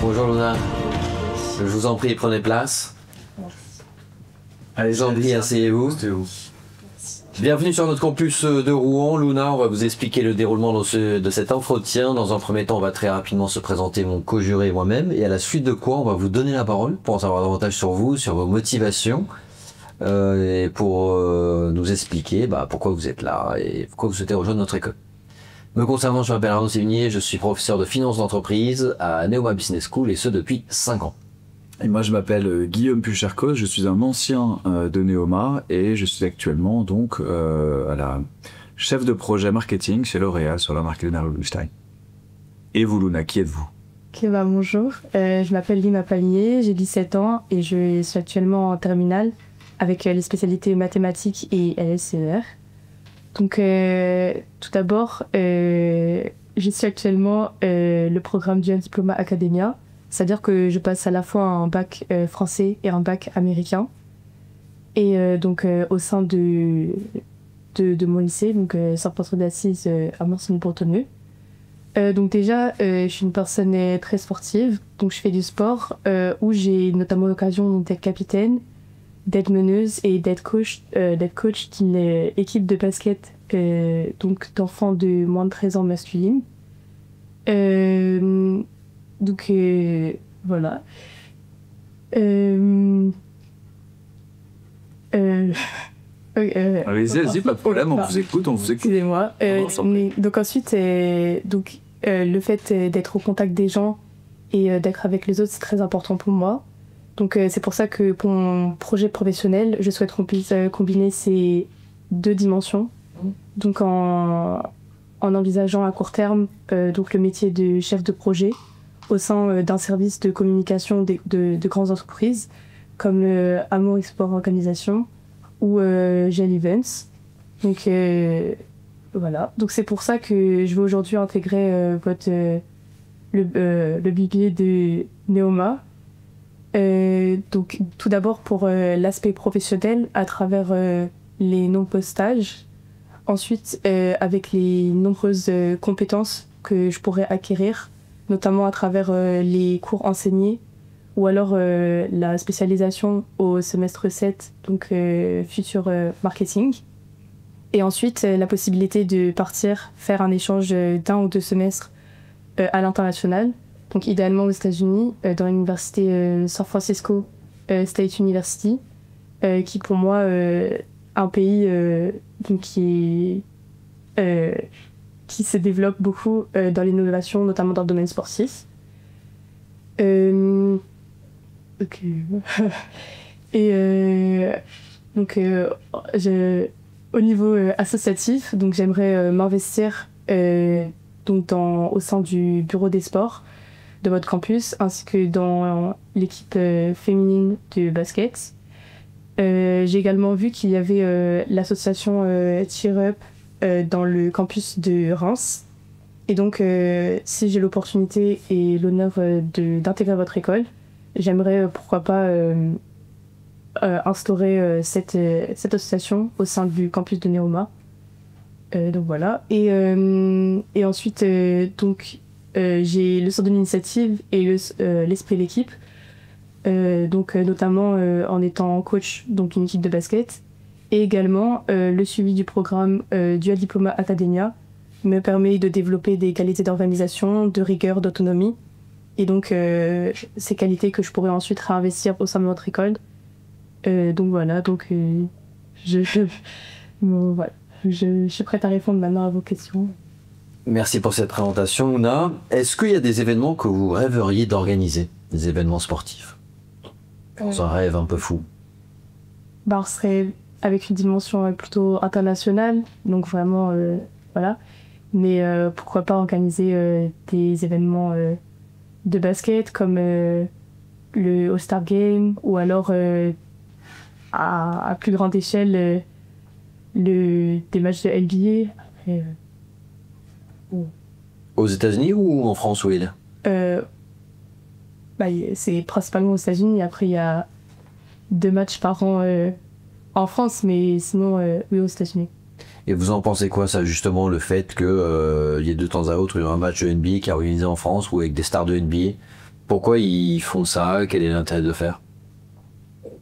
Bonjour Luna. Je vous en prie, prenez place. Allez, en prie, asseyez-vous. Bienvenue sur notre campus de Rouen. Luna, on va vous expliquer le déroulement de cet entretien. Dans un premier temps, on va très rapidement se présenter mon co-juré et moi-même. Et à la suite de quoi, on va vous donner la parole pour en savoir davantage sur vous, sur vos motivations. Et pour nous expliquer pourquoi vous êtes là et pourquoi vous souhaitez rejoindre notre école. Me concernant, je m'appelle Arnaud Sévigné, je suis professeur de finance d'entreprise à Neoma Business School et ce depuis 5 ans. Et moi je m'appelle Guillaume Puchercos, je suis un ancien de Neoma et je suis actuellement donc à la chef de projet marketing chez L'Oréal sur la marque Léonard Rubinstein. Et vous Luna, qui êtes-vous? Ok, bonjour, je m'appelle Lina Palmier, j'ai 17 ans et je suis actuellement en terminale avec les spécialités mathématiques et LSCER. Donc tout d'abord, je suis actuellement le programme Dual Diploma Academia, c'est-à-dire que je passe à la fois un bac français et un bac américain. Et donc au sein de mon lycée, donc Saint-François d'Assise à Montigny-Bretonneux. Donc déjà, je suis une personne très sportive, donc je fais du sport où j'ai notamment l'occasion d'être capitaine, d'être meneuse et d'être coach d'une équipe de basket donc d'enfants de moins de 13 ans masculines. Donc voilà. Allez-y, pas de problème, on vous écoute, Excusez-moi. Donc ensuite, le fait d'être au contact des gens et d'être avec les autres, c'est très important pour moi. Donc c'est pour ça que pour mon projet professionnel, je souhaite qu'on puisse combiner ces deux dimensions. Donc en envisageant à court terme donc le métier de chef de projet au sein d'un service de communication de grandes entreprises comme Amour Export Organisation ou GL Events. Donc voilà. Donc c'est pour ça que je vais aujourd'hui intégrer le BBA de Neoma. Donc tout d'abord pour l'aspect professionnel à travers les nombreux stages, ensuite avec les nombreuses compétences que je pourrais acquérir, notamment à travers les cours enseignés ou alors la spécialisation au semestre 7, donc futur marketing, et ensuite la possibilité de partir faire un échange d'1 ou 2 semestres à l'international. Donc idéalement aux États-Unis, dans l'université San Francisco State University, qui pour moi un pays donc qui se développe beaucoup dans l'innovation, notamment dans le domaine sportif. Ok. Et donc au niveau associatif, donc j'aimerais m'investir donc au sein du bureau des sports de votre campus, ainsi que dans l'équipe féminine de basket. J'ai également vu qu'il y avait l'association Cheer Up dans le campus de Reims. Et donc, si j'ai l'opportunité et l'honneur d'intégrer votre école, j'aimerais pourquoi pas instaurer cette association au sein du campus de Neoma. Donc voilà. Et ensuite, j'ai le sens de l'initiative et l'esprit d'équipe, donc notamment en étant coach donc d'une équipe de basket, et également le suivi du programme Dual Diploma Academia me permet de développer des qualités d'organisation, de rigueur, d'autonomie, et donc ces qualités que je pourrais ensuite réinvestir au sein de notre école. Donc voilà, donc voilà. Je suis prête à répondre maintenant à vos questions. Merci pour cette présentation, Luna. Est-ce qu'il y a des événements que vous rêveriez d'organiser, des événements sportifs? Dans un rêve un peu fou. Ce serait avec une dimension plutôt internationale, donc vraiment, voilà. Mais pourquoi pas organiser des événements de basket comme le All-Star Game, ou alors à plus grande échelle des matchs de NBA. Aux États-Unis ou en France, Will? C'est principalement aux États-Unis. Après, il y a 2 matchs par an en France, mais sinon, oui, aux États-Unis. Et vous en pensez quoi, ça, justement, le fait qu'il y ait de temps à autre un match de NBA qui est organisé en France ou avec des stars de NBA? Pourquoi ils font ça? Quel est l'intérêt de le faire?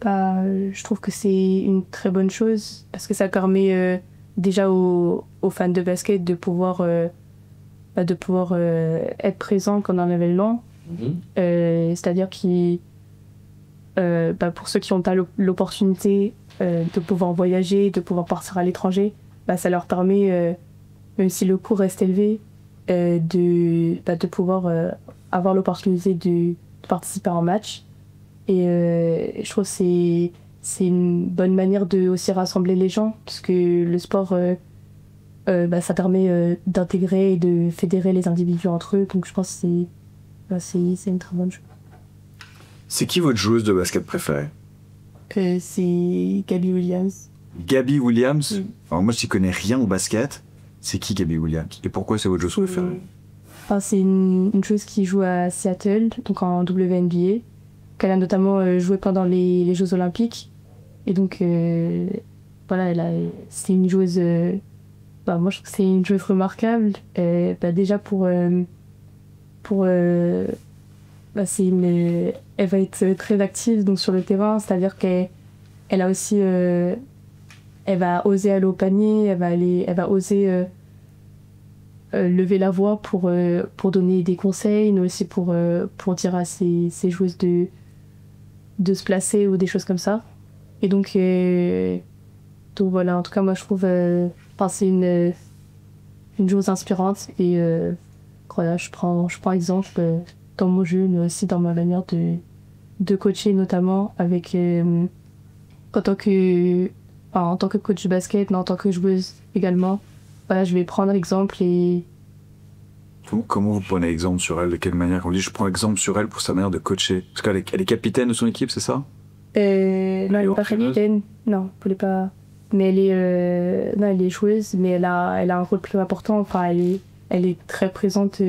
Bah, je trouve que c'est une très bonne chose parce que ça permet déjà aux fans de basket de pouvoir être présents quand on a un événement. C'est-à-dire pour ceux qui n'ont pas l'opportunité de pouvoir voyager, de pouvoir partir à l'étranger, ça leur permet, même si le coût reste élevé, de pouvoir avoir l'opportunité de participer à un match. Et je trouve que c'est une bonne manière de aussi rassembler les gens, parce que le sport, ça permet d'intégrer et de fédérer les individus entre eux. Donc je pense que c'est une très bonne chose. C'est qui votre joueuse de basket préférée? C'est Gabby Williams. Gabby Williams? Oui. Alors moi, je n'y connais rien au basket. C'est qui Gabby Williams? Et pourquoi c'est votre joueuse préférée? C'est une joueuse qui joue à Seattle, donc en WNBA, qu'elle a notamment joué pendant les Jeux Olympiques. Et donc, voilà, c'est une joueuse... moi, je trouve que c'est une joueuse remarquable. Déjà elle va être très active donc, sur le terrain, c'est-à-dire qu'elle a aussi... elle va oser aller au panier, elle va oser lever la voix pour donner des conseils, mais aussi pour dire à ses joueuses de se placer ou des choses comme ça. Et donc voilà, en tout cas, moi je trouve c'est une joueuse inspirante et voilà, je prends exemple dans mon jeu, mais aussi dans ma manière de coacher, notamment avec en tant que coach de basket, mais en tant que joueuse également. Voilà, je vais prendre exemple et... Comment vous prenez exemple sur elle? De quelle manière? On dit je prends exemple sur elle pour sa manière de coacher. Parce qu'elle est capitaine de son équipe, c'est ça? Non, elle n'est pas capitaine. Non, elle n'est pas... Mais elle est joueuse, mais elle a un rôle plus important. Enfin, elle est très présente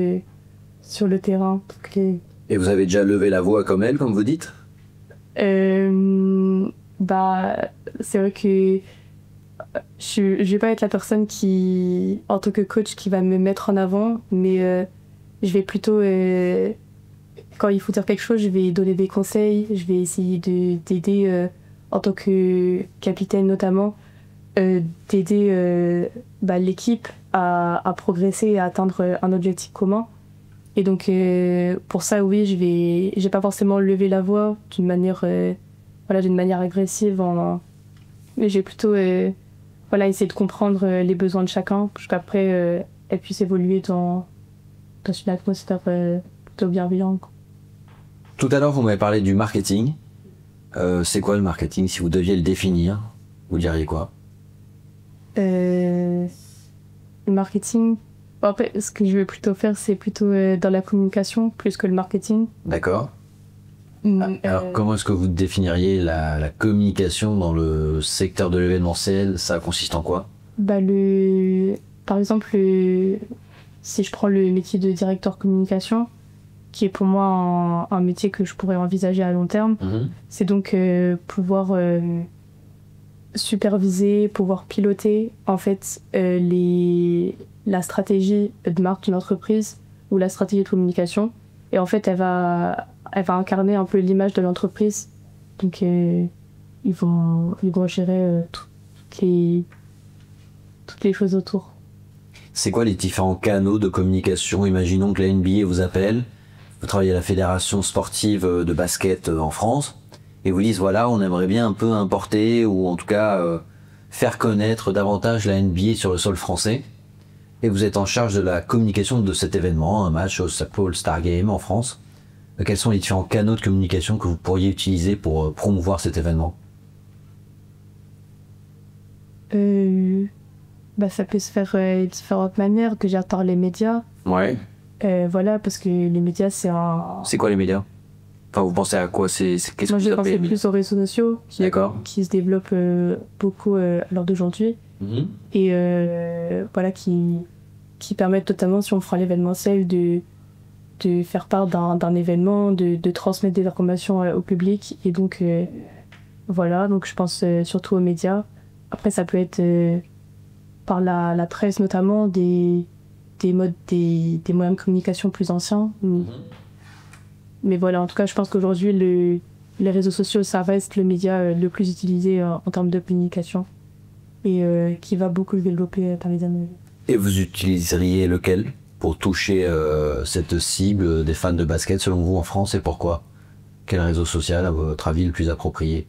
sur le terrain. Et vous avez déjà levé la voix comme elle, comme vous dites? C'est vrai que je vais pas être la personne qui, en tant que coach, qui va me mettre en avant, mais je vais plutôt, quand il faut dire quelque chose, je vais donner des conseils, je vais essayer d'aider, en tant que capitaine notamment, d'aider l'équipe à progresser et à atteindre un objectif commun. Et donc pour ça, oui, je vais pas forcément lever la voix d'une manière agressive, mais j'ai plutôt essayer de comprendre les besoins de chacun, pour qu'après elle puisse évoluer dans une atmosphère plutôt bienveillante. Tout à l'heure, vous m'avez parlé du marketing. C'est quoi le marketing? Si vous deviez le définir, vous diriez quoi? Le marketing, après, ce que je vais plutôt faire, c'est plutôt dans la communication plus que le marketing. D'accord. Alors, comment est-ce que vous définiriez la communication dans le secteur de l'événementiel? Ça consiste en quoi? Par exemple, si je prends le métier de directeur communication, qui est pour moi un métier que je pourrais envisager à long terme, c'est donc pouvoir superviser, pouvoir piloter en fait la stratégie de marque d'une entreprise ou la stratégie de communication. Et en fait, elle va incarner un peu l'image de l'entreprise. Donc, ils vont gérer toutes les choses autour. C'est quoi les différents canaux de communication? Imaginons que la NBA vous appelle, vous travaillez à la fédération sportive de basket en France, et vous disent voilà, on aimerait bien un peu importer, ou en tout cas faire connaître davantage la NBA sur le sol français. Et vous êtes en charge de la communication de cet événement, un match au All-Star Game en France. Quels sont les différents canaux de communication que vous pourriez utiliser pour promouvoir cet événement? Ça peut se faire de différentes manières, que gère par les médias. Ouais. Voilà, parce que les médias, c'est un... C'est quoi les médias? Enfin, vous pensez à quoi? Qu'est-ce que Moi, vous je appelez pensais plus aux réseaux sociaux, qui se développent beaucoup à l'heure d'aujourd'hui. Et voilà, qui permettent notamment, si on fera l'événementiel, de faire part d'un événement, de transmettre des informations au public. Et donc, voilà, donc je pense surtout aux médias. Après, ça peut être par la presse notamment, des moyens de communication plus anciens. Mais voilà, en tout cas, je pense qu'aujourd'hui, les réseaux sociaux, ça reste le média le plus utilisé en termes de communication et qui va beaucoup se développer dans les années. Et vous utiliseriez lequel pour toucher cette cible des fans de basket selon vous en France et pourquoi? Quel réseau social à votre avis le plus approprié?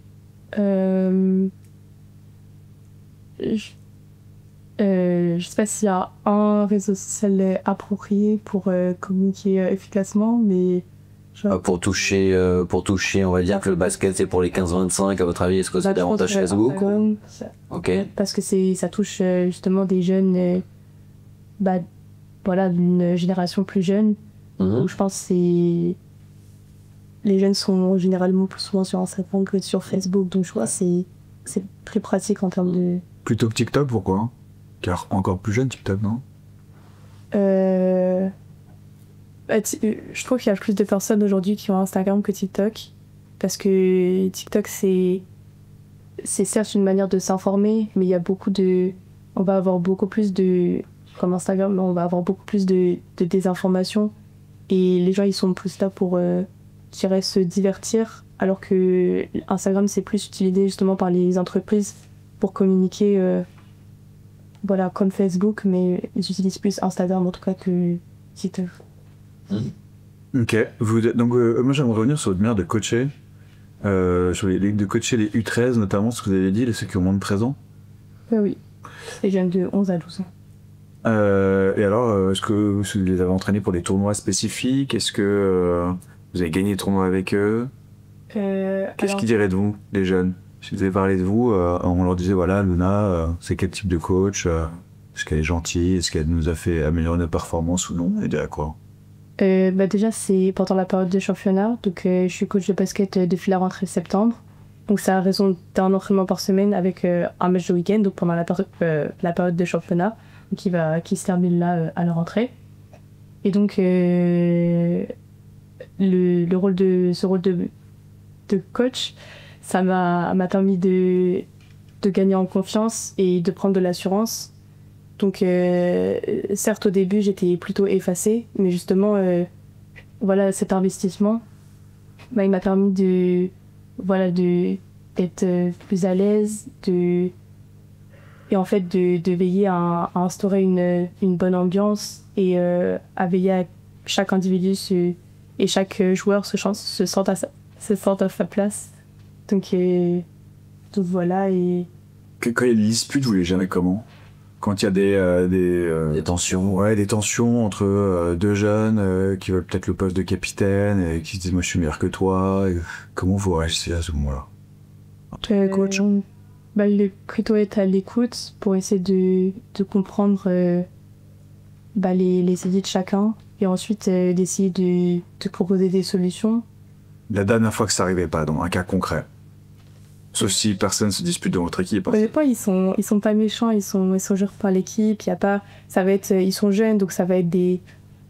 Je sais pas s'il y a un réseau social approprié pour communiquer efficacement, mais pour toucher, on va dire que le basket c'est pour les 15-25, à votre avis, est-ce que c'est davantage Facebook? Ok. Parce que ça touche justement des jeunes, voilà, d'une génération plus jeune. Donc je pense que les jeunes sont généralement plus souvent sur Instagram que sur Facebook, donc je crois que c'est plus pratique en termes de... Plutôt que TikTok, pourquoi? Car encore plus jeune TikTok, non? Je trouve qu'il y a plus de personnes aujourd'hui qui ont Instagram que TikTok, parce que TikTok c'est certes une manière de s'informer, mais il y a on va avoir beaucoup plus de, comme Instagram, on va avoir beaucoup plus de désinformation, et les gens ils sont plus là pour je dirais, se divertir, alors que Instagram c'est plus utilisé justement par les entreprises pour communiquer, voilà, comme Facebook, mais ils utilisent plus Instagram en tout cas que TikTok. Ok, donc moi j'aimerais revenir sur votre manière de coacher, de coacher les U13 notamment, ce que vous avez dit, ceux qui ont moins de 13 ans. Oui, les jeunes de 11 à 12 ans. Et alors, est-ce que vous les avez entraînés pour des tournois spécifiques? Est-ce que vous avez gagné des tournois avec eux? Qu'est-ce qu'ils diraient de vous, les jeunes? Si vous avez parlé de vous, on leur disait, voilà, Luna, c'est quel type de coach? Est-ce qu'elle est gentille? Est-ce qu'elle nous a fait améliorer nos performances ou non? Elle dirait quoi? Déjà, c'est pendant la période de championnat. Donc, je suis coach de basket depuis la rentrée septembre. Donc, ça a raison d'un entraînement par semaine avec un match de week-end, donc pendant la période de championnat, qui se termine là à la rentrée. Et donc, ce rôle de coach, ça m'a permis de gagner en confiance et de prendre de l'assurance. Donc, certes, au début, j'étais plutôt effacée, mais justement, voilà, cet investissement, il m'a permis d'être plus à l'aise, et en fait, de veiller à instaurer une bonne ambiance et à veiller à chaque individu et chaque joueur se sente à sa place. Donc voilà. Et... Quand il y a des disputes, vous les gérez comment? Quand il y a des tensions. Ouais, des tensions entre deux jeunes qui veulent peut-être le poste de capitaine et qui se disent moi je suis meilleur que toi. Comment vous réagissez à ce moment-là? Coach, plutôt être à l'écoute pour essayer de comprendre les idées de chacun et ensuite d'essayer de proposer des solutions. La dernière fois que ça n'arrivait pas, dans un cas concret. Sauf si personne se dispute dans votre équipe. Ils sont pas méchants, ils sont gérés par l'équipe. Ils sont jeunes, donc ça va être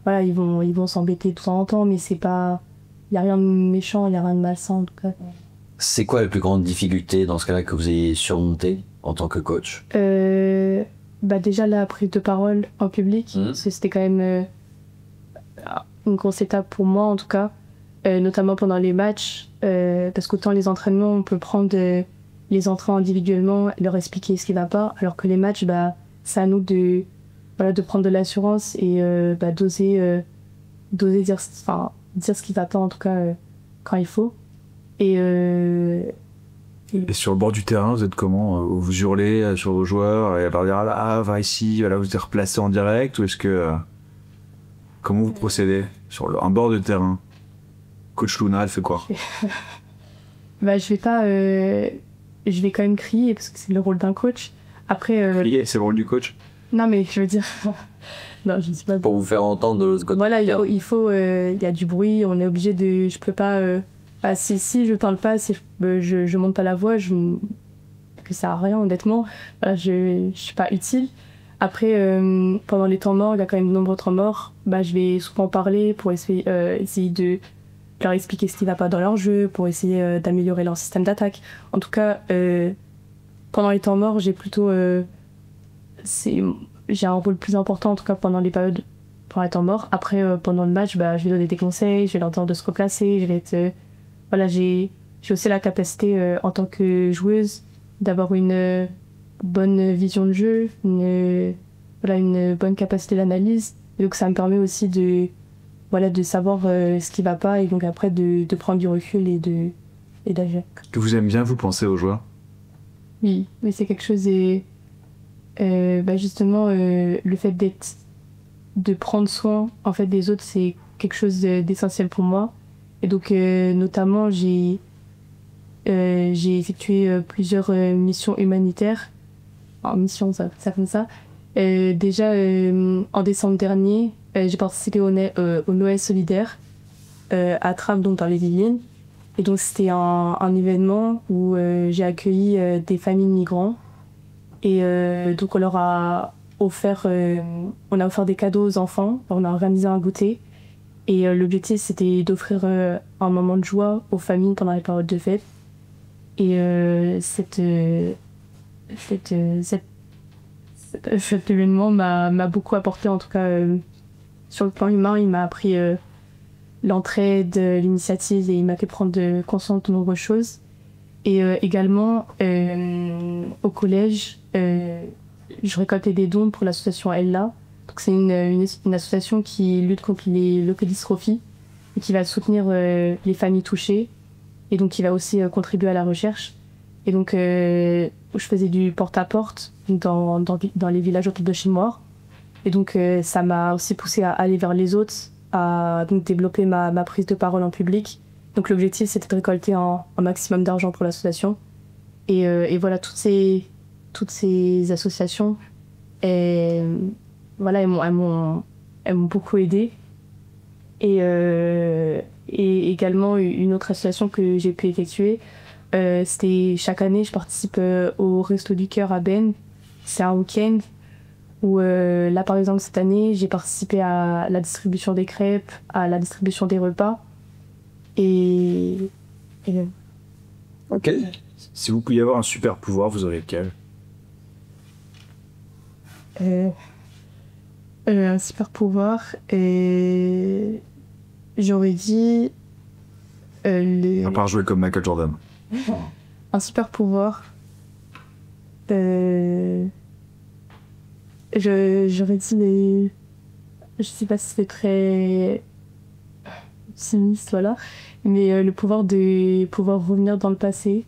voilà, ils vont s'embêter de temps en temps, mais il y a rien de méchant, il y a rien de malsain en tout cas. C'est quoi la plus grande difficulté dans ce cas-là que vous ayez surmonté en tant que coach? Déjà la prise de parole en public, c'était quand même une grosse étape pour moi en tout cas. Notamment pendant les matchs, parce qu'autant les entraînements, on peut prendre les entraînements individuellement et leur expliquer ce qui va pas, alors que les matchs, c'est à nous de prendre de l'assurance et d'oser dire ce qui va pas en tout cas quand il faut. Et sur le bord du terrain, vous êtes comment? Vous hurlez sur vos joueurs et leur dire va ici, voilà, vous êtes replacé en direct, ou est-ce que comment vous procédez sur un bord de terrain? Coach Luna, elle fait quoi? Je vais quand même crier parce que c'est le rôle d'un coach. Après. Crier, c'est le rôle du coach? Non, mais je veux dire. Non, je ne sais pas. Pour vous faire entendre de l'autre côté. Voilà, il y a du bruit, on est obligé de. Je peux pas. Si je parle pas, si je monte pas la voix, que ça sert à rien, honnêtement. Voilà, je suis pas utile. Après, pendant les temps morts, il y a quand même de nombreux temps morts. Je vais souvent parler pour essayer de leur expliquer ce qui ne va pas dans leur jeu, pour essayer d'améliorer leur système d'attaque. En tout cas, pendant les temps morts, j'ai un rôle plus important, en tout cas pendant les périodes pendant les temps morts. Après, pendant le match, bah, je vais donner des conseils, je vais leur dire de se replacer, je vais être... voilà, j'ai aussi la capacité, en tant que joueuse, d'avoir une bonne vision de jeu, voilà, une bonne capacité d'analyse. Et donc ça me permet aussi de, voilà, de savoir ce qui va pas et donc après de prendre du recul et d'agir. Que vous aimez bien, vous pensez aux joueurs? Oui, mais c'est quelque chose et bah justement le fait de prendre soin en fait des autres, c'est quelque chose d'essentiel pour moi. Et donc notamment j'ai effectué plusieurs missions humanitaires. En mission, ça comme ça. Déjà en décembre dernier, j'ai participé au Noël solidaire à Trappes, donc dans les Yvelines. Et donc c'était un événement où j'ai accueilli des familles de migrants. Et donc on leur a offert, des cadeaux aux enfants, on a organisé un goûter. Et l'objectif c'était d'offrir un moment de joie aux familles pendant les périodes de fête. Et cet événement m'a beaucoup apporté, en tout cas sur le plan humain. Il m'a appris l'entraide, l'initiative et il m'a fait prendre conscience de nombreuses choses. Et également au collège, je récoltais des dons pour l'association Ella. Donc c'est une association qui lutte contre les leucodystrophies et qui va soutenir les familles touchées et donc qui va aussi contribuer à la recherche. Et donc je faisais du porte-à-porte dans les villages autour de chez moi. Et donc ça m'a aussi poussée à aller vers les autres, à donc développer ma prise de parole en public. Donc l'objectif c'était de récolter un maximum d'argent pour l'association. Et voilà, toutes ces associations, voilà, elles m'ont beaucoup aidée. Et également une autre association que j'ai pu effectuer, c'était chaque année je participe au Resto du Cœur à Ben. C'est un week-end où là par exemple cette année j'ai participé à la distribution des crêpes, à la distribution des repas. Ok. Si vous pouviez avoir un super pouvoir, vous auriez lequel? Un super pouvoir, et j'aurais dit À part jouer comme Michael Jordan. un super pouvoir. J'aurais dit je sais pas si c'est très optimiste, voilà, mais le pouvoir de pouvoir revenir dans le passé.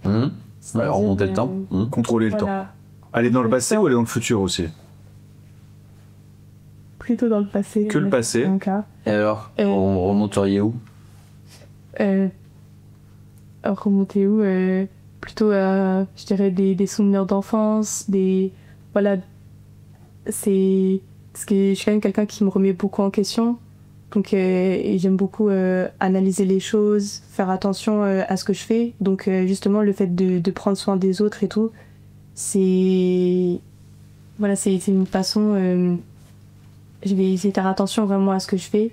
Alors, remonter le temps. Contrôler le temps. Aller dans le passé ou aller dans le futur aussi? Plutôt dans le passé. Que le passé. Et alors, on remonterait où? Remonter où plutôt je dirais des souvenirs d'enfance, voilà, c'est parce que je suis quand même quelqu'un qui me remet beaucoup en question, donc et j'aime beaucoup analyser les choses, faire attention à ce que je fais, donc justement le fait de prendre soin des autres et tout, c'est une façon, je vais essayer de faire attention vraiment à ce que je fais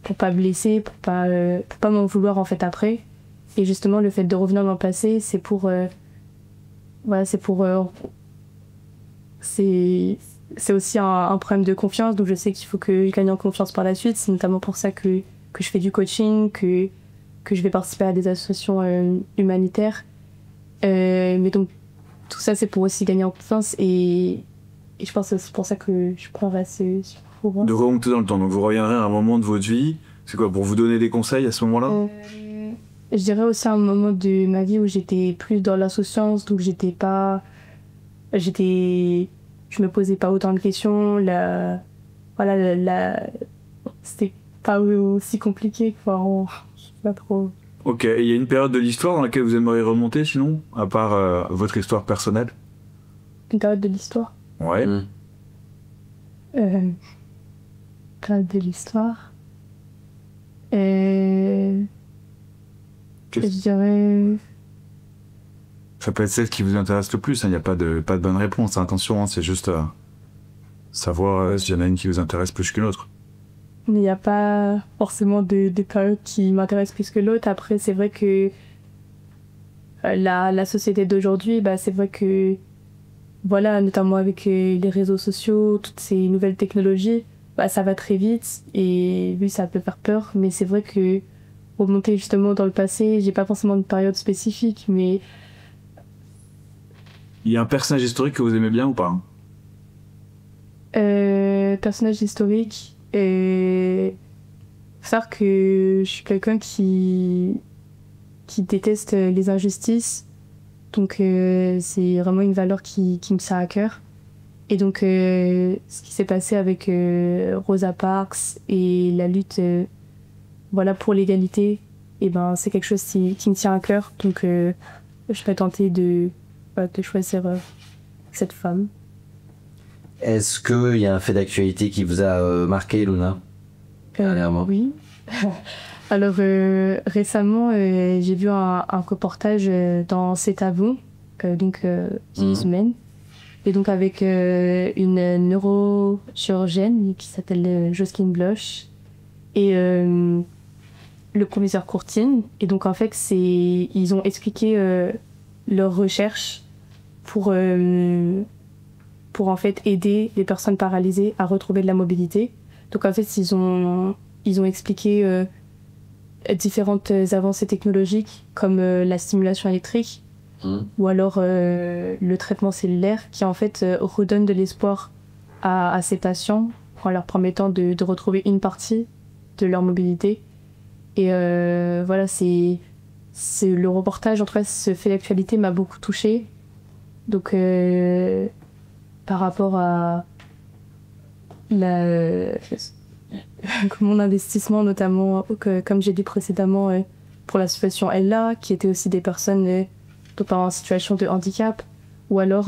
pour pas blesser, pour pas m'en vouloir en fait après. Et justement, le fait de revenir dans le passé, c'est pour c'est aussi un problème de confiance, donc je sais qu'il faut que je gagne en confiance par la suite. C'est notamment pour ça que je fais du coaching, que je vais participer à des associations humanitaires. Mais donc, tout ça, c'est pour aussi gagner en confiance, et je pense que c'est pour ça que je prendrais ce pouvoir. De remonter dans le temps, donc vous reviendrez à un moment de votre vie, c'est quoi, pour vous donner des conseils à ce moment-là? Je dirais aussi un moment de ma vie où j'étais plus dans l'insouciance, donc je me posais pas autant de questions, c'était pas aussi compliqué, quoi, je sais pas trop. Ok, et il y a une période de l'histoire dans laquelle vous aimeriez remonter sinon, à part votre histoire personnelle? Une période de l'histoire? Ouais. Période de l'histoire. Je dirais... Ça peut être celle qui vous intéresse le plus, il n'y a pas de bonne réponse, hein, attention, c'est juste savoir s'il y en a une qui vous intéresse plus qu'une autre. Il n'y a pas forcément de période qui m'intéresse plus que l'autre. Après, c'est vrai que la société d'aujourd'hui, c'est vrai que, voilà, notamment avec les réseaux sociaux, toutes ces nouvelles technologies, bah, ça va très vite et oui, ça peut faire peur, mais c'est vrai que remonter justement dans le passé, j'ai pas forcément une période spécifique, mais Il y a un personnage historique que vous aimez bien ou pas? personnage historique, faut savoir que je suis quelqu'un qui déteste les injustices, donc c'est vraiment une valeur qui me tient à cœur. Et donc ce qui s'est passé avec Rosa Parks et la lutte voilà, pour l'égalité, et ben, c'est quelque chose qui me tient à cœur, donc je serais tentée de choisir cette femme. Est-ce qu'il y a un fait d'actualité qui vous a marqué, Luna? Dernièrement. Oui. Alors récemment, j'ai vu un reportage dans C'est à vous, donc il y a une semaine, et donc avec une neurochirurgienne qui s'appelle Jocelyne Bloch et le professeur Courtine. Et donc en fait, ils ont expliqué leurs recherches pour en fait aider les personnes paralysées à retrouver de la mobilité. Donc en fait, ils ont expliqué différentes avancées technologiques comme la stimulation électrique ou alors le traitement cellulaire qui en fait redonne de l'espoir à ces patients en leur permettant de retrouver une partie de leur mobilité. Et voilà, c'est le reportage, en tout cas ce fait d'actualité m'a beaucoup touchée. Donc par rapport à mon investissement, notamment, comme j'ai dit précédemment, pour l'association Ella, qui était aussi des personnes en situation de handicap, ou alors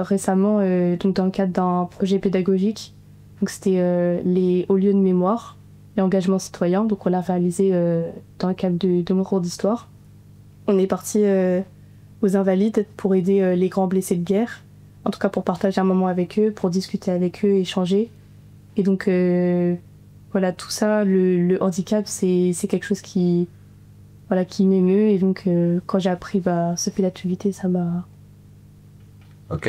récemment, donc dans le cadre d'un projet pédagogique, donc c'était les hauts lieux de mémoire, l'engagement citoyen, donc on l'a réalisé dans le cadre de mon cours d'histoire. On est parti aux Invalides pour aider les grands blessés de guerre, en tout cas pour partager un moment avec eux, pour discuter avec eux, échanger. Et donc voilà, tout ça, le handicap, c'est quelque chose qui m'émeut. Et donc quand j'ai appris ce fait d'activité, ça m'a... Ok.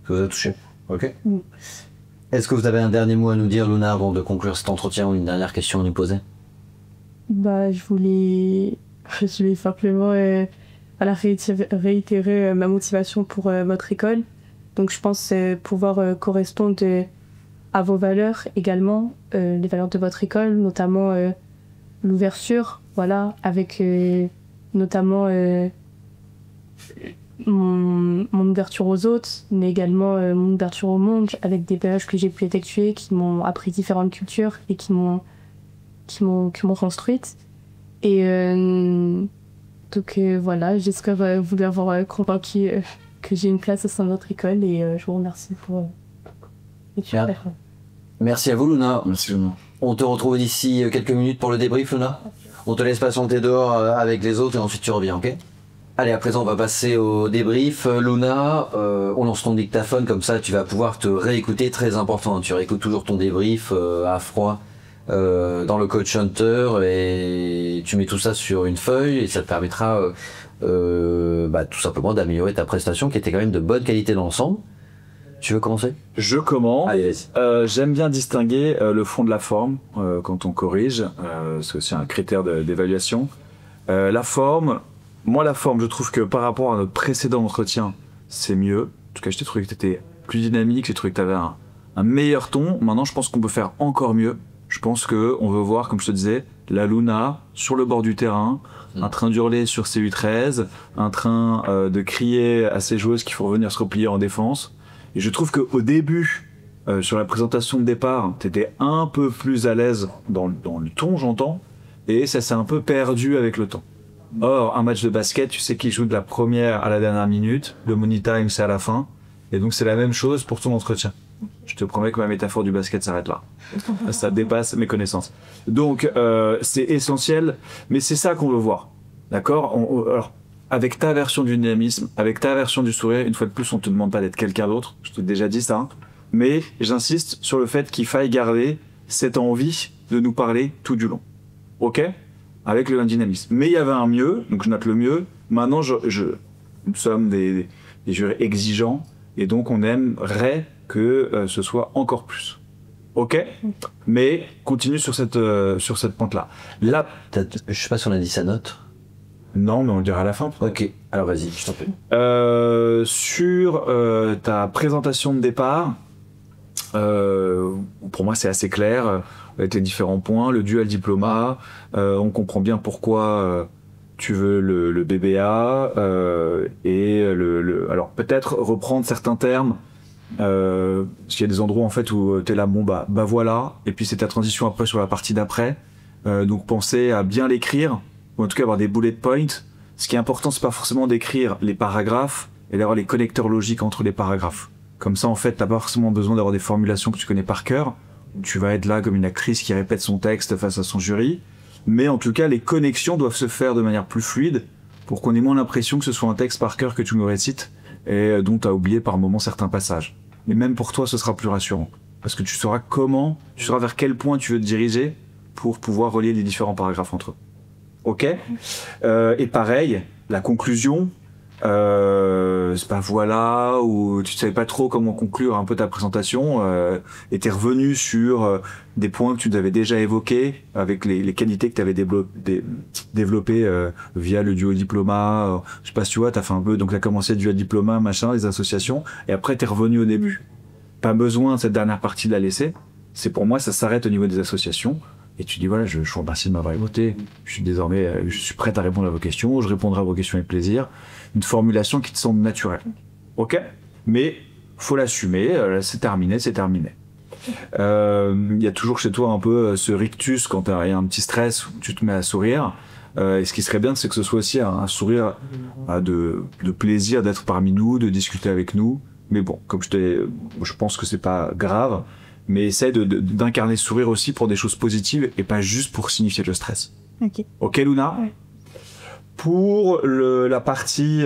Ça vous a touché. Ok. Mm. Est-ce que vous avez un dernier mot à nous dire, Luna, avant de conclure cet entretien, ou une dernière question à nous poser? Je voulais simplement réitérer ma motivation pour votre école. Donc je pense pouvoir correspondre à vos valeurs également, les valeurs de votre école, notamment l'ouverture, voilà, avec notamment mon ouverture aux autres, mais également mon ouverture au monde, avec des voyages que j'ai pu effectuer, qui m'ont appris différentes cultures et qui m'ont construite. Et donc voilà, j'espère vous avoir convaincu que j'ai une place au sein de votre école, et je vous remercie pour l'étude. Merci à vous, Luna. Merci, Luna. On te retrouve d'ici quelques minutes pour le débrief, Luna. On te laisse patienter dehors avec les autres et ensuite tu reviens, ok? Allez, à présent on va passer au débrief. Luna, on lance ton dictaphone, comme ça tu vas pouvoir te réécouter, très important. Tu réécoutes toujours ton débrief à froid dans le Coach Hunter et tu mets tout ça sur une feuille et ça te permettra tout simplement d'améliorer ta prestation qui était quand même de bonne qualité dans l'ensemble. Tu veux commencer? Je commence. Allez, vas-y. J'aime bien distinguer le fond de la forme quand on corrige. C'est aussi un critère d'évaluation. La forme, je trouve que par rapport à notre précédent entretien, c'est mieux. En tout cas, je t'ai trouvé que tu étais plus dynamique, j'ai trouvé que tu avais un meilleur ton. Maintenant, je pense qu'on peut faire encore mieux. Je pense qu'on veut voir, comme je te disais, la Luna sur le bord du terrain, en train d'hurler sur ses U13, en train de crier à ses joueuses qu'il faut revenir se replier en défense. Et je trouve qu'au début, sur la présentation de départ, t'étais un peu plus à l'aise dans le ton, j'entends, et ça s'est un peu perdu avec le temps. Or, un match de basket, tu sais qu'il joue de la première à la dernière minute, le money time c'est à la fin, et donc c'est la même chose pour ton entretien. Je te promets que ma métaphore du basket s'arrête là. Ça dépasse mes connaissances. Donc, c'est essentiel, mais c'est ça qu'on veut voir. D'accord? Alors, avec ta version du dynamisme, avec ta version du sourire, une fois de plus, on te demande pas d'être quelqu'un d'autre. Je t'ai déjà dit ça. Mais j'insiste sur le fait qu'il faille garder cette envie de nous parler tout du long. Ok? Avec le dynamisme. Mais il y avait un mieux, donc je note le mieux. Maintenant, nous sommes des jurés exigeants, et donc on aimerait que ce soit encore plus. Ok, mais continue sur cette pente-là. Là, Je sais pas si on a dit sa note. non, mais on le dira à la fin. Ok, alors vas-y, je t'en prie. Sur ta présentation de départ, pour moi c'est assez clair, avec les différents points, le dual diplôme, on comprend bien pourquoi tu veux le BBA, et alors peut-être reprendre certains termes, parce qu'il y a des endroits en fait où t'es là, bon bah voilà, et puis c'est ta transition après sur la partie d'après, donc pensez à bien l'écrire, ou en tout cas avoir des bullet points. Ce qui est important, c'est pas forcément d'écrire les paragraphes et d'avoir les connecteurs logiques entre les paragraphes. Comme ça, en fait, t'as pas forcément besoin d'avoir des formulations que tu connais par cœur. Tu vas être là comme une actrice qui répète son texte face à son jury. Mais en tout cas, les connexions doivent se faire de manière plus fluide pour qu'on ait moins l'impression que ce soit un texte par cœur que tu nous récites et dont tu as oublié par moments certains passages. Mais même pour toi, ce sera plus rassurant. Parce que tu sauras vers quel point tu veux te diriger pour pouvoir relier les différents paragraphes entre eux. Ok. Et pareil, la conclusion, c'est pas voilà, ou tu savais pas trop comment conclure un peu ta présentation, et t'es revenu sur des points que tu avais déjà évoqués, avec les qualités que tu avais développées via le duo diplôma. Je sais pas si tu vois, t'as fait un peu, donc t'as commencé duo diplôma, machin, les associations, et après t'es revenu au début. Pas besoin cette dernière partie de la laisser. C'est pour moi, ça s'arrête au niveau des associations. Et tu dis voilà, je vous remercie de m'avoir écouté. Je suis prête à répondre à vos questions. Je répondrai à vos questions avec plaisir. Une formulation qui te semble naturelle. Ok ? Mais faut l'assumer. C'est terminé, c'est terminé. Il y a toujours chez toi un peu ce rictus quand il y a un petit stress où tu te mets à sourire. Et ce qui serait bien, c'est que ce soit aussi un sourire de plaisir d'être parmi nous, de discuter avec nous. Mais bon, comme je pense que c'est pas grave. Mais essaie d'incarner ce sourire aussi pour des choses positives et pas juste pour signifier le stress. Ok, Luna? Ouais. Pour la partie,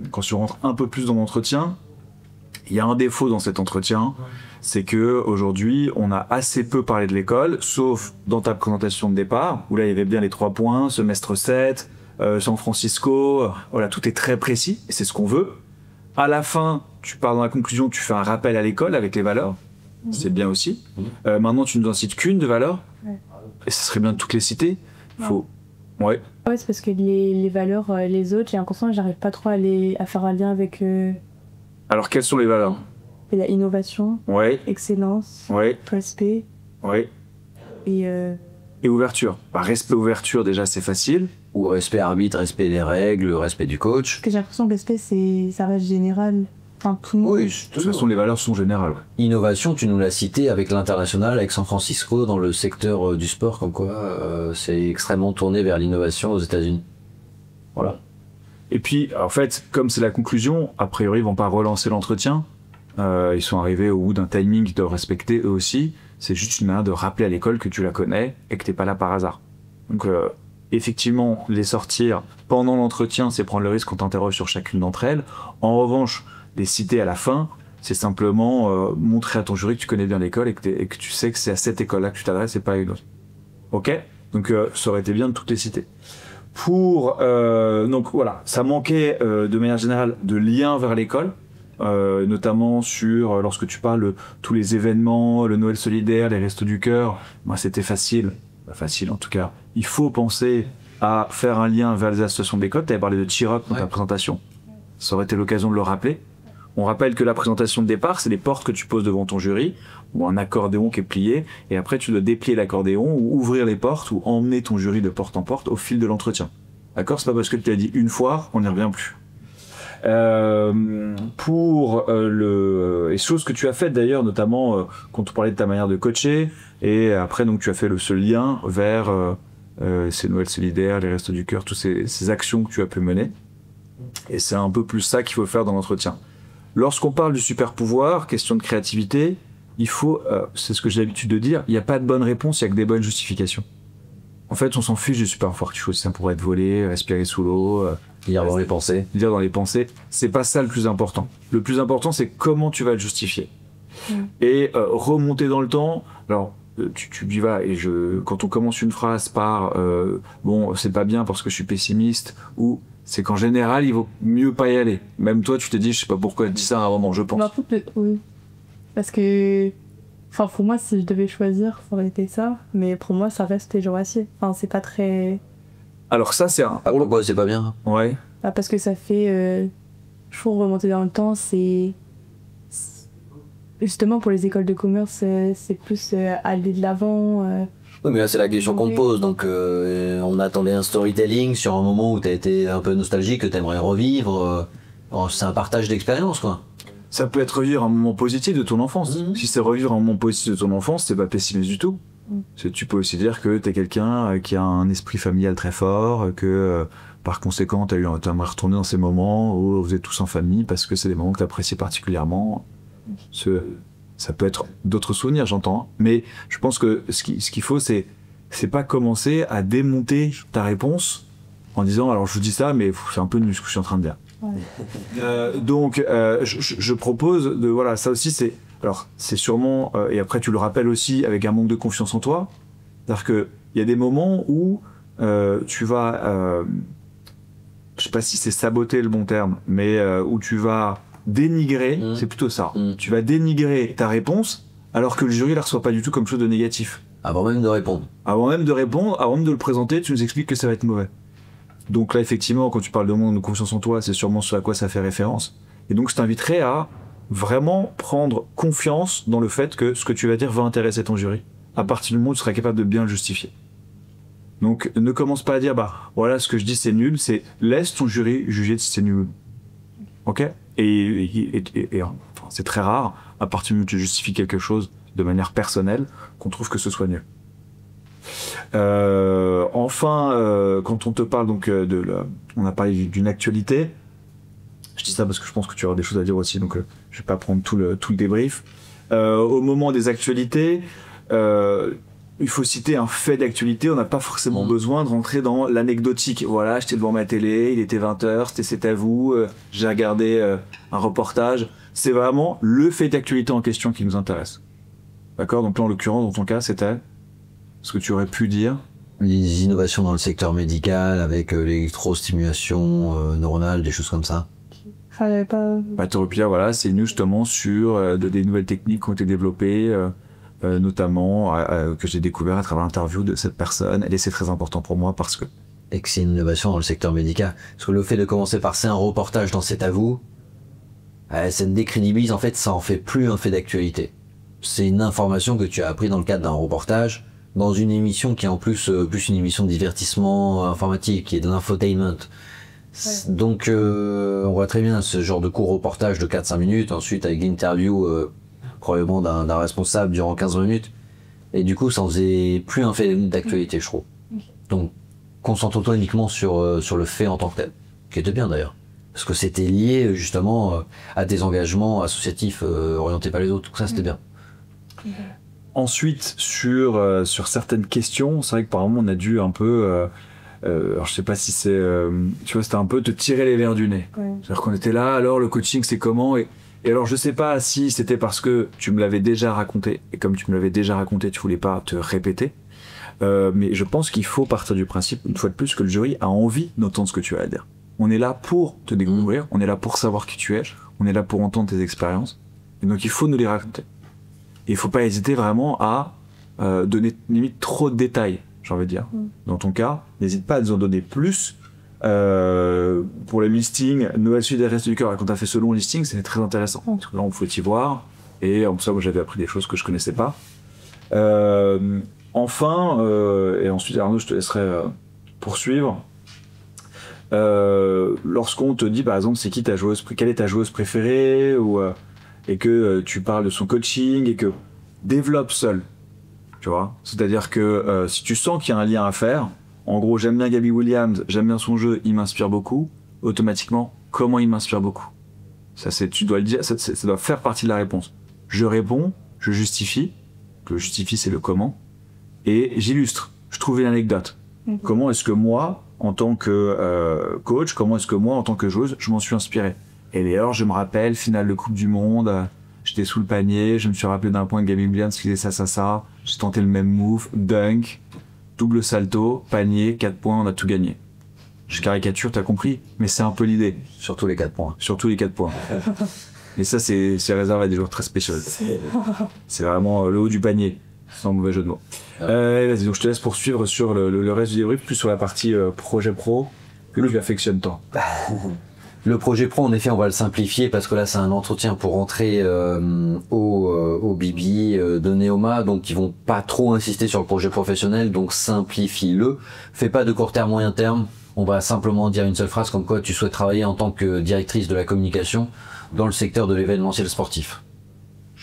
quand tu rentres un peu plus dans l'entretien, il y a un défaut dans cet entretien, c'est que aujourd'hui on a assez peu parlé de l'école, sauf dans ta présentation de départ, où là il y avait bien les 3 points, semestre 7, San Francisco, voilà, tout est très précis, et c'est ce qu'on veut. À la fin, tu pars dans la conclusion, tu fais un rappel à l'école avec les valeurs. C'est bien aussi. Maintenant, tu ne nous en cites qu'une de valeur. Ouais. Et ça serait bien de toutes les citer. Faut. Ouais. Ouais, c'est parce que les valeurs, les autres, j'ai l'impression que j'arrive pas trop à faire un lien avec Alors, quelles sont les valeurs? la innovation, Ouais. excellence, Ouais. respect Ouais. et Et ouverture. Bah, respect, ouverture, déjà, c'est facile. Ou respect arbitre, respect des règles, respect du coach. parce que j'ai l'impression que respect, ça reste général. Enfin, tout le monde. Oui, De toute façon, les valeurs sont générales. Innovation, tu nous l'as cité avec l'international, avec San Francisco dans le secteur du sport, comme quoi c'est extrêmement tourné vers l'innovation aux États-Unis. Voilà. Et puis, en fait, comme c'est la conclusion, a priori, ils vont pas relancer l'entretien. Ils sont arrivés au bout d'un timing qu'ils doivent respecter eux aussi. C'est juste une manière de rappeler à l'école que tu la connais et que t'es pas là par hasard. Donc, effectivement, les sortir pendant l'entretien, c'est prendre le risque qu'on t'interroge sur chacune d'entre elles. En revanche, les citer à la fin, c'est simplement montrer à ton jury que tu connais bien l'école et que tu sais que c'est à cette école-là que tu t'adresses et pas à une autre. Ok ? Donc, ça aurait été bien de toutes les citer. Donc voilà, ça manquait de manière générale de liens vers l'école, notamment sur lorsque tu parles de tous les événements, le Noël solidaire, les Restos du Cœur. Moi, c'était facile en tout cas. Il faut penser à faire un lien vers les associations d'école. Tu avais parlé de T-Rock dans ta présentation. Ça aurait été l'occasion de le rappeler. On rappelle que la présentation de départ, c'est les portes que tu poses devant ton jury, ou un accordéon qui est plié, et après tu dois déplier l'accordéon, ou ouvrir les portes, ou emmener ton jury de porte en porte au fil de l'entretien. D'accord ? C'est pas parce que tu l'as dit une fois, on n'y revient plus. Pour les choses que tu as faites d'ailleurs, notamment quand on parlait de ta manière de coacher, et après donc tu as fait ce lien vers ces Noël solidaires, les Restos du Cœur, toutes ces actions que tu as pu mener. Et c'est un peu plus ça qu'il faut faire dans l'entretien. Lorsqu'on parle du super pouvoir, question de créativité, il faut, c'est ce que j'ai l'habitude de dire, il n'y a pas de bonne réponse, il n'y a que des bonnes justifications. En fait, on s'en fiche du super pouvoir, quelque chose, ça pourrait être voler, respirer sous l'eau, Lire dans les pensées. lire dans les pensées. C'est pas ça le plus important. Le plus important, c'est comment tu vas le justifier. Et remonter dans le temps. Alors, tu dis voilà, et quand on commence une phrase par bon, c'est pas bien parce que je suis pessimiste, ou c'est qu'en général, il vaut mieux pas y aller. Même toi, tu te dis, je sais pas pourquoi tu dis ça à un moment, je pense. Mais en fait, oui. Parce que Enfin, pour moi, si je devais choisir, ça aurait été ça. Mais pour moi, ça reste les Jurassiens. Enfin, c'est pas très... Alors ça, c'est un... Ah bon, bah, c'est pas bien. Ouais. Ah, parce que ça fait... toujours remonter dans le temps, c'est... Justement, pour les écoles de commerce, c'est plus aller de l'avant. Oui, mais là, c'est la question qu'on te pose. Donc, on attendait un storytelling sur un moment où t'as été un peu nostalgique, que t'aimerais revivre. C'est un partage d'expérience, quoi. Ça peut être revivre un moment positif de ton enfance. Si c'est revivre un moment positif de ton enfance, c'est pas pessimiste du tout. Tu peux aussi dire que t'es quelqu'un qui a un esprit familial très fort, que par conséquent t'aimerais retourner dans ces moments où vous êtes tous en famille parce que c'est des moments que t'apprécies particulièrement. Ça peut être d'autres souvenirs, j'entends. Mais je pense que ce qu'il faut, c'est pas commencer à démonter ta réponse en disant alors je vous dis ça, mais c'est un peu nul ce que je suis en train de dire. Ouais. Donc je propose de voilà, ça aussi c'est sûrement et après tu le rappelles aussi avec un manque de confiance en toi, c'est-à-dire que il y a des moments où tu vas je sais pas si c'est saboter le bon terme, mais où tu vas dénigrer, c'est plutôt ça. Tu vas dénigrer ta réponse alors que le jury la reçoit pas du tout comme chose de négatif. Avant même de répondre. Avant même de le présenter, tu nous expliques que ça va être mauvais. Donc là, effectivement, quand tu parles de manque de confiance en toi, c'est sûrement ce à quoi ça fait référence. Et donc, je t'inviterais à vraiment prendre confiance dans le fait que ce que tu vas dire va intéresser ton jury, à partir du moment où tu seras capable de bien le justifier. Donc, ne commence pas à dire, bah, voilà, ce que je dis, c'est nul, c'est laisse ton jury juger si c'est nul. Ok ? Et enfin, c'est très rare, à partir du moment où tu justifies quelque chose de manière personnelle, qu'on trouve que ce soit nul. Enfin, quand on te parle donc on a parlé d'une actualité. Je dis ça parce que je pense que tu auras des choses à dire aussi, donc je vais pas prendre tout le débrief. Au moment des actualités, il faut citer un fait d'actualité. On n'a pas forcément besoin de rentrer dans l'anecdotique. Voilà, j'étais devant ma télé, il était 20h, c'est à vous, j'ai regardé un reportage. C'est vraiment le fait d'actualité en question qui nous intéresse. D'accord ? Donc là, en l'occurrence, dans ton cas, c'était ce que tu aurais pu dire. Les innovations dans le secteur médical avec l'électrostimulation neuronale, des choses comme ça. Fallait pas... Bah, tu aurais pu dire, voilà, c'est une news justement sur des nouvelles techniques qui ont été développées, notamment que j'ai découvert à travers l'interview de cette personne. Et c'est très important pour moi parce que... Et que c'est une innovation dans le secteur médical. Parce que le fait de commencer par c'est un reportage dans C'est à vous, ça me décrédibilise, en fait, ça en fait plus un fait d'actualité. C'est une information que tu as appris dans le cadre d'un reportage, dans une émission qui est en plus une émission de divertissement informatique, qui est de l'infotainment. Ouais. Donc on voit très bien ce genre de court reportage de 4-5 minutes, ensuite avec l'interview probablement d'un responsable durant 15 minutes, et du coup ça en faisait plus un fait d'actualité, je trouve. Donc concentre-toi uniquement sur le fait en tant que tel, qui était bien d'ailleurs, parce que c'était lié justement à des engagements associatifs orientés par les autres, donc ça c'était bien. Ensuite, sur certaines questions, c'est vrai que par moment on a dû un peu, alors je sais pas si c'est, tu vois, c'était un peu te tirer les verres du nez. Ouais. C'est-à-dire qu'on était là, alors le coaching c'est comment, et alors je sais pas si c'était parce que tu me l'avais déjà raconté, et comme tu me l'avais déjà raconté, tu voulais pas te répéter, mais je pense qu'il faut partir du principe, une fois de plus, que le jury a envie d'entendre ce que tu as à dire. On est là pour te découvrir, on est là pour savoir qui tu es, on est là pour entendre tes expériences, et donc il faut nous les raconter. Et il faut pas hésiter vraiment à donner limite trop de détails, j'ai envie de dire. Dans ton cas, n'hésite pas à nous en donner plus. Pour le listing, Noël Sud et Reste du Cœur, quand tu as fait ce long listing, c'était très intéressant. Parce que là, on pouvait t'y voir. Et en ça, moi, j'avais appris des choses que je connaissais pas. Enfin, et ensuite, Arnaud, je te laisserai poursuivre. Lorsqu'on te dit, par exemple, c'est qui ta joueuse, quelle est ta joueuse préférée, ou et que tu parles de son coaching et que développe seul, tu vois, c'est-à-dire que si tu sens qu'il y a un lien à faire, en gros j'aime bien Gabby Williams, j'aime bien son jeu, il m'inspire beaucoup, automatiquement comment il m'inspire beaucoup, ça c'est, tu dois le dire, ça doit faire partie de la réponse. Je réponds, je justifie, le justifie c'est le comment, et j'illustre, je trouve une anecdote. Comment est-ce que moi en tant que coach, comment est-ce que moi en tant que joueuse je m'en suis inspiré. Et d'ailleurs, je me rappelle, finale de Coupe du Monde, j'étais sous le panier, je me suis rappelé d'un point de Gabby Williams qui faisait ça, j'ai tenté le même move, dunk, double salto, panier, 4 points, on a tout gagné. Je caricature, t'as compris, mais c'est un peu l'idée. Surtout les 4 points. Surtout les 4 points. Et ça, c'est réservé à des joueurs très spéciaux. C'est vraiment le haut du panier, sans mauvais jeu de mots. Vas-y, donc je te laisse poursuivre sur le reste du débrief, plus sur la partie projet pro, que tu affectionnes tant. Le projet pro, en effet, on va le simplifier parce que là, c'est un entretien pour rentrer au BB de Neoma, donc ils vont pas trop insister sur le projet professionnel, donc simplifie-le. Fais pas de court terme, moyen terme. On va simplement dire une seule phrase comme quoi tu souhaites travailler en tant que directrice de la communication dans le secteur de l'événementiel sportif.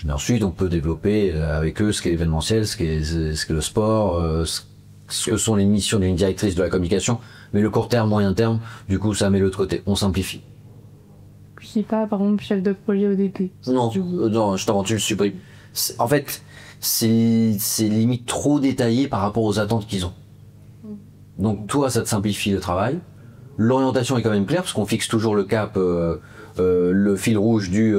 Et ensuite, on peut développer avec eux ce qu'est l'événementiel, ce qu'est le sport, ce que sont les missions d'une directrice de la communication. Mais le court terme, moyen terme, du coup, ça met l'autre côté. On simplifie. Je dis pas, par exemple, chef de projet au début. Non, non, je t'invente, tu le supprimes. En fait, c'est limite trop détaillé par rapport aux attentes qu'ils ont. Donc toi, ça te simplifie le travail. L'orientation est quand même claire, parce qu'on fixe toujours le cap, le fil rouge du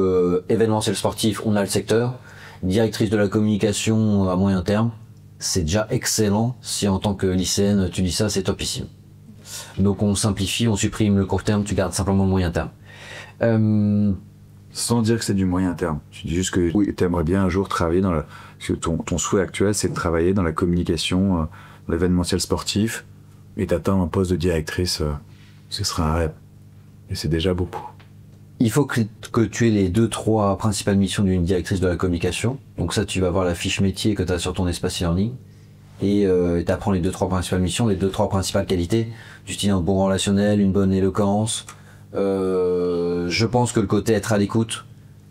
événementiel sportif, on a le secteur. Directrice de la communication à moyen terme, c'est déjà excellent. Si en tant que lycéenne, tu dis ça, c'est topissime. Donc on simplifie, on supprime le court terme, tu gardes simplement le moyen terme. Sans dire que c'est du moyen terme. Tu dis juste que oui, tu aimerais bien un jour travailler dans parce que ton souhait actuel, c'est de travailler dans la communication, dans l'événementiel sportif, et t'atteindre un poste de directrice, ce serait un rêve. Et c'est déjà beaucoup. Il faut que tu aies les 2-3 principales missions d'une directrice de la communication. Donc ça, tu vas voir la fiche métier que tu as sur ton espace e-learning. Et tu apprends les 2-3 principales missions, les 2-3 principales qualités, du style un bon relationnel, une bonne éloquence. Je pense que le côté être à l'écoute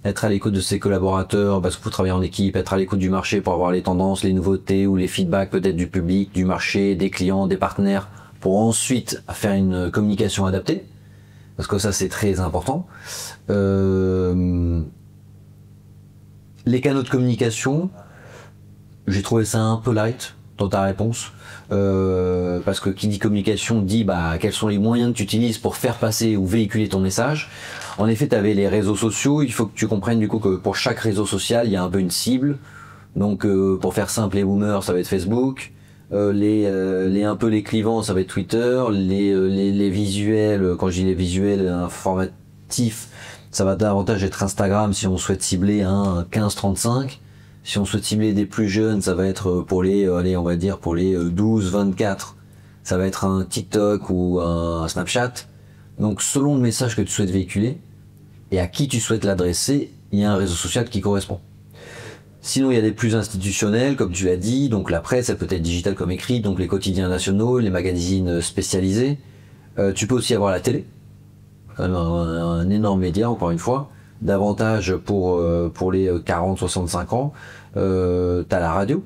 de ses collaborateurs, parce qu'il faut travailler en équipe, être à l'écoute du marché pour avoir les tendances, les nouveautés ou les feedbacks peut-être du public, du marché, des clients, des partenaires, pour ensuite faire une communication adaptée, parce que ça c'est très important. Les canaux de communication, j'ai trouvé ça un peu light dans ta réponse, parce que qui dit communication dit quels sont les moyens que tu utilises pour faire passer ou véhiculer ton message. En effet, tu avais les réseaux sociaux, il faut que tu comprennes du coup que pour chaque réseau social, il y a un peu une cible. Donc pour faire simple, les boomers, ça va être Facebook, un peu les clivants, ça va être Twitter, les visuels, quand je dis les visuels informatifs, ça va davantage être Instagram si on souhaite cibler un 15-35. Si on souhaite cibler des plus jeunes, ça va être pour les, on va dire pour les 12-24, ça va être un TikTok ou un Snapchat. Donc selon le message que tu souhaites véhiculer et à qui tu souhaites l'adresser, il y a un réseau social qui correspond. Sinon, il y a des plus institutionnels, comme tu l'as dit, donc la presse, elle peut être digitale comme écrite, donc les quotidiens nationaux, les magazines spécialisés. Tu peux aussi avoir la télé, un énorme média, encore une fois. Davantage pour les 40-65 ans, t'as la radio.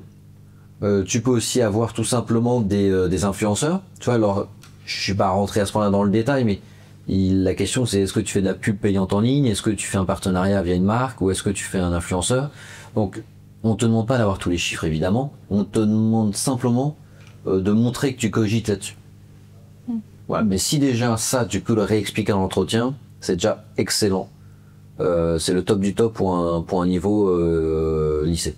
Tu peux aussi avoir tout simplement des influenceurs. Tu vois, alors, je suis pas rentré à ce point-là dans le détail, mais la question c'est est-ce que tu fais de la pub payante en ligne, est-ce que tu fais un partenariat via une marque, ou est-ce que tu fais un influenceur. Donc, on te demande pas d'avoir tous les chiffres évidemment, on te demande simplement de montrer que tu cogites là-dessus. Ouais, mais si déjà ça, tu peux le réexpliquer dans l'entretien, c'est déjà excellent. C'est le top du top pour un niveau lycée.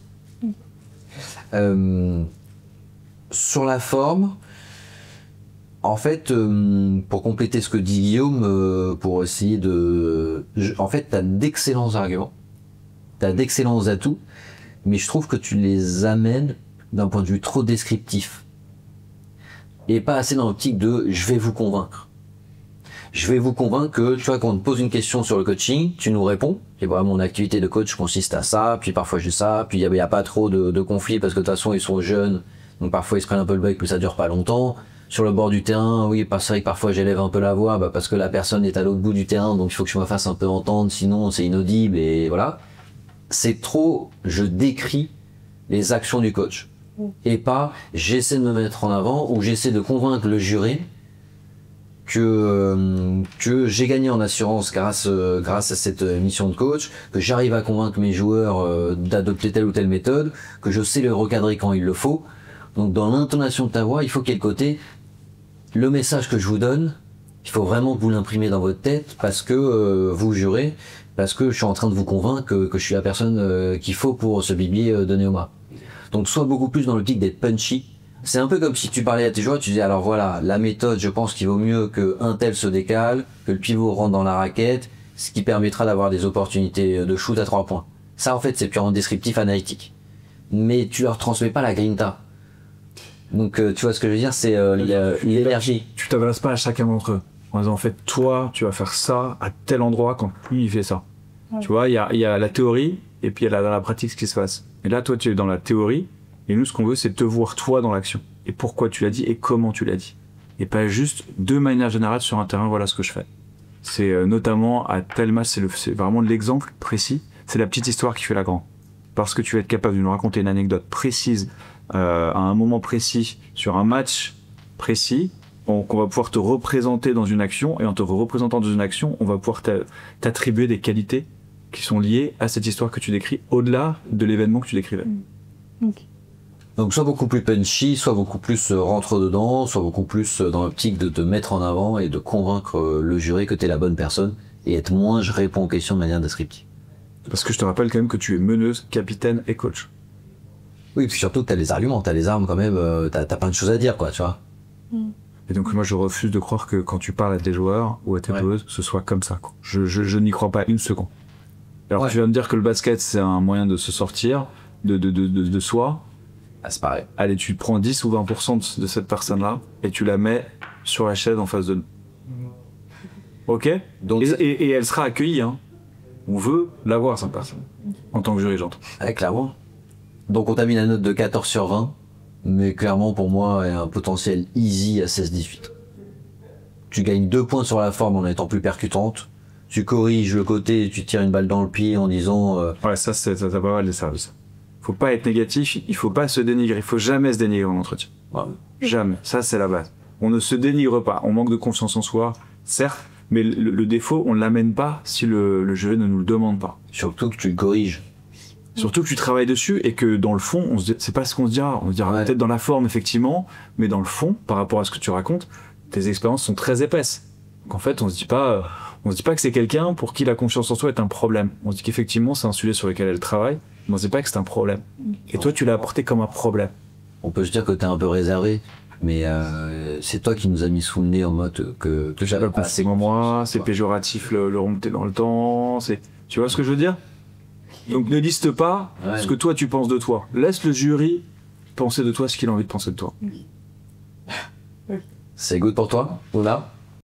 Sur la forme, en fait, pour compléter ce que dit Guillaume, pour essayer en fait, tu as d'excellents arguments, tu as d'excellents atouts, mais je trouve que tu les amènes d'un point de vue trop descriptif. Et pas assez dans l'optique de « je vais vous convaincre ». Je vais vous convaincre que, tu vois, quand on te pose une question sur le coaching, tu nous réponds. Et voilà, mon activité de coach consiste à ça, puis parfois j'ai ça, puis il y a pas trop de conflits parce que de toute façon ils sont jeunes, donc parfois ils se prennent un peu le bec, mais ça dure pas longtemps. Sur le bord du terrain, oui, c'est vrai que parfois j'élève un peu la voix, parce que la personne est à l'autre bout du terrain, donc il faut que je me fasse un peu entendre, sinon c'est inaudible, et voilà. C'est trop, je décris les actions du coach. Et pas, j'essaie de me mettre en avant, ou j'essaie de convaincre le jury que j'ai gagné en assurance grâce à cette mission de coach, que j'arrive à convaincre mes joueurs d'adopter telle ou telle méthode, que je sais le recadrer quand il le faut. Donc dans l'intonation de ta voix, il faut qu'il y ait le côté, le message que je vous donne, il faut vraiment que vous l'imprimer dans votre tête parce que vous jurez, parce que je suis en train de vous convaincre que je suis la personne qu'il faut pour ce biblier de Neoma. Donc sois beaucoup plus dans l'optique d'être punchy. C'est un peu comme si tu parlais à tes joueurs, tu disais alors voilà, la méthode, je pense qu'il vaut mieux qu'un tel se décale, que le pivot rentre dans la raquette, ce qui permettra d'avoir des opportunités de shoot à 3 points. Ça, en fait, c'est purement descriptif, analytique. Mais tu leur transmets pas la grinta. Donc, tu vois ce que je veux dire, c'est l'énergie. Tu t'adresses pas à chacun d'entre eux. En disant, en fait, toi, tu vas faire ça à tel endroit quand lui, il fait ça. Ouais. Tu vois, il y a la théorie, et puis il y a dans la pratique ce qui se passe. Et là, toi, tu es dans la théorie, et nous, ce qu'on veut, c'est te voir toi dans l'action. Et pourquoi tu l'as dit, et comment tu l'as dit. Et pas juste, de manière générale, sur un terrain, voilà ce que je fais. C'est notamment, à tel match, c'est vraiment l'exemple précis, c'est la petite histoire qui fait la grande. Parce que tu vas être capable de nous raconter une anecdote précise, à un moment précis, sur un match précis, qu'on va pouvoir te représenter dans une action, et en te représentant dans une action, on va pouvoir t'attribuer des qualités qui sont liées à cette histoire que tu décris, au-delà de l'événement que tu décrivais. Okay. Donc soit beaucoup plus punchy, soit beaucoup plus rentre-dedans, soit beaucoup plus dans l'optique de te mettre en avant et de convaincre le jury que t'es la bonne personne, et être moins je réponds aux questions de manière descriptive. Parce que je te rappelle quand même que tu es meneuse, capitaine et coach. Oui, puis surtout que t'as les arguments, t'as les armes quand même, t'as plein de choses à dire, quoi, tu vois. Et donc moi je refuse de croire que quand tu parles à tes joueurs ou à tes joueuses, ce soit comme ça, quoi. Je n'y crois pas une seconde. Alors tu viens de dire que le basket c'est un moyen de se sortir de soi. Ah, c'est pareil. Allez, tu prends 10 ou 20% de cette personne-là et tu la mets sur la chaise en face de nous. Ok. Donc, et elle sera accueillie, hein. On veut l'avoir, cette personne, en tant que jury, j'entends. Ouais, clairement. Donc on t'a mis la note de 14 sur 20, mais clairement pour moi, il y a un potentiel easy à 16-18. Tu gagnes 2 points sur la forme en étant plus percutante, tu corriges le côté, tu tires une balle dans le pied en disant... Ouais, ça pas mal les services. Faut pas être négatif, il faut pas se dénigrer, il faut jamais se dénigrer en entretien. Ouais. Jamais, ça c'est la base. On ne se dénigre pas, on manque de confiance en soi, certes, mais le défaut, on ne l'amène pas si le jury ne nous le demande pas. Surtout que tu le corriges. Surtout que tu travailles dessus et que dans le fond, c'est pas ce qu'on se dira. On se dira peut-être dans la forme, effectivement, mais dans le fond, par rapport à ce que tu racontes, tes expériences sont très épaisses. Donc en fait, on se dit pas que c'est quelqu'un pour qui la confiance en soi est un problème. On se dit qu'effectivement, c'est un sujet sur lequel elle travaille, mais on se dit pas que c'est un problème. Et toi, tu l'as apporté comme un problème. On peut se dire que t'es un peu réservé, mais c'est toi qui nous as mis sous le nez en mode que j'avais pas assez moi, c'est péjoratif le remonter dans le temps, tu vois ce que je veux dire? Donc ne liste pas ce que toi tu penses de toi. Laisse le jury penser de toi ce qu'il a envie de penser de toi. C'est good pour toi, Luna?